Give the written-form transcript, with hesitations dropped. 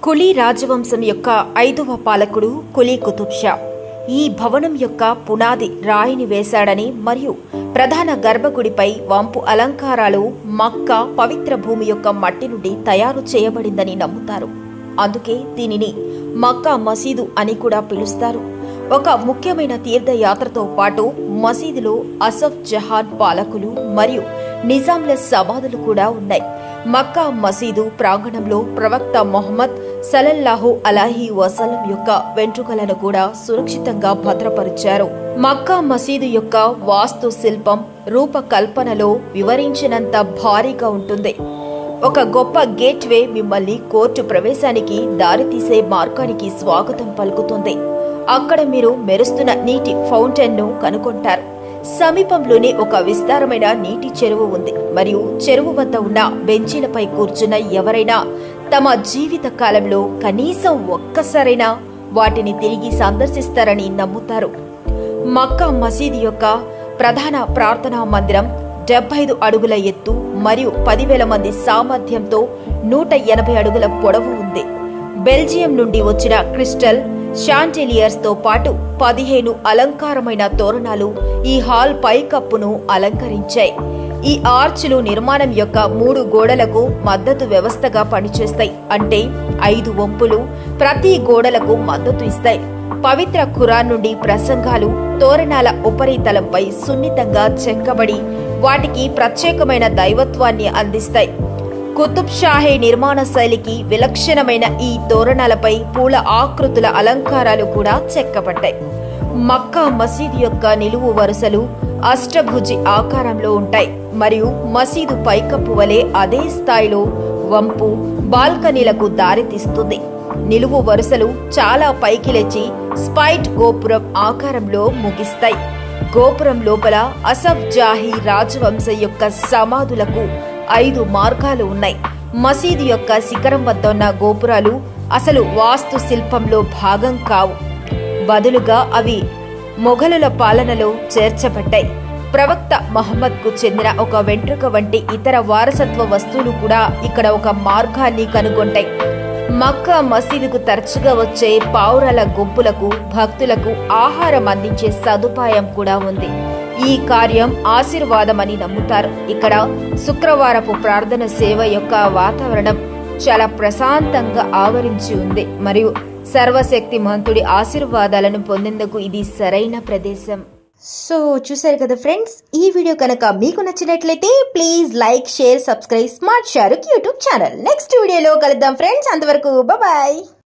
కులీ రాజవంశం యొక్క 5వ పాలకుడు కులీ కుతుబ్ షా ఈ భవనం యొక్క పునాది రాయిని వేశాడని మరియు ప్రధాన గర్భగుడిపై వంపు అలంకారాలు మక్కా పవిత్ర భూమి యొక్క మట్టి నుండి తయారు చేయబడిందని నమ్ముతారు. అందుకే దీనిని మక్కా మసీదు అని కూడా పిలుస్తారు. ఒక ముఖ్యమైన తీర్థయాత్రతో పాటు మసీదులో అసఫ్ జహాన్ పాలకులు మరియు నిజాంల సమాధులు కూడా ఉన్నాయి. మక్కా మసీదు ప్రాంగణంలో ప్రవక్త మొహమ్మద్ సల్లల్లాహు అలైహి వసల్లం యొక్క వెంట్రుకలను కూడా సురక్షితంగా భద్రపరిచారు. మక్కా మసీదు యొక్క వాస్తు శిల్పం రూపకల్పనలో వివరించినంత భారీగా ఉంటుంది. ఒక గొప్ప గేట్వే మిమ్మల్ని కోర్టు ప్రవేశానికి దారితీసే మార్గానికి స్వాగతం పలుకుతుంది. అక్కడ మీరు మెరుస్తున్న నీటి ఫౌంటైన్ ను కనుగొంటారు. సమీపంలోనే ఒక విస్తారమైన నీటి చెరువు ఉంది మరియు చెరువు వద్ద ఉన్న బెంచీలపై కూర్చున్న ఎవరైనా తమ జీవిత కాలంలో కనీసం ఒక్కసారైనా వాటిని తిరిగి సందర్శిస్తారని నమ్ముతారు. మక్కా మసీదు యొక్క ప్రధాన ప్రార్థనా మందిరం 75 అడుగుల ఎత్తు మరియు 10,000 మంది సామర్థ్యంతో 180 అడుగుల పొడవు ఉంది. బెల్జియం నుండి వచ్చిన క్రిస్టల్ షాంటెలియర్స్ తో పాటు 15 అలంకారమైన తోరణాలు ఈ హాల్ పైకప్పును అలంకరించాయి. ఈ ఆర్చులు నిర్మాణం యొక్క 3 గోడలకు మద్దతు వ్యవస్థగా పనిచేస్తాయి. అంటే 5 వంపులు ప్రతి గోడలకు మద్దతు ఇస్తాయి. పవిత్ర ఖురాన్ నుండి ప్రసంగాలు తోరణాల ఉపరితలంపై సున్నితంగా చెక్కబడి వాటికి ప్రత్యేకమైన దైవత్వాన్ని అందిస్తాయి. కుతుబ్ షాహీ నిర్మాణ శైలికి విలక్షణమైన ఈ తోరణాలపై పూల ఆకృతుల అలంకారాలు కూడా చెక్కబడ్డాయి. మక్కా మసీదు యొక్క నిలువు వరుసలు అష్టభుజి ఆకారంలో ఉంటాయి మరియు మసీదు పైకప్పు వలె అదే స్థాయిలో వంపు బాల్కనీలకు దారితీస్తుంది. నిలువు వరుసలు చాలా పైకి లేచి స్పైట్ గోపురం ఆకారంలో ముగిస్తాయి. గోపురం లోపల అసఫ్ జాహీ రాజవంశం యొక్క సమాధులకు 5 మార్గాలు ఉన్నాయి. మసీదు యొక్క శిఖరం వద్ద ఉన్న గోపురాలు అసలు వాస్తు శిల్పంలో భాగం కావు. బదులుగా అవి మొఘలుల పాలనలో చేర్చబడ్డాయి. ప్రవక్త మహమ్మద్ కు చెందిన ఒక వెంట్రుక వంటి ఇతర వారసత్వ వస్తువులు కూడా ఇక్కడ ఒక మార్గాన్ని కనుగొంటాయి. మక్కా మసీదుకు తరచుగా వచ్చే పావురాల గుంపులకు భక్తులకు ఆహారం అందించే సదుపాయం కూడా ఉంది. ఈ కార్యం ఆశీర్వాదమని నమ్ముతారు. ఇక్కడ శుక్రవారపు ప్రార్థన సేవ యొక్క వాతావరణం చాలా ప్రశాంతంగా ఆవరించి ఉంది మరియు సర్వశక్తిమంతుడి ఆశీర్వాదాలను పొందేందుకు ఇది సరైన ప్రదేశం. సో చూసారు కదా ఫ్రెండ్స్, ఈ వీడియో కనుక మీకు నచ్చినట్లయితే please like, share, subscribe smart Shahrukh YouTube channel. Next వీడియోలో కలుద్దాం ఫ్రెండ్స్. అంతవరకు బాయ్.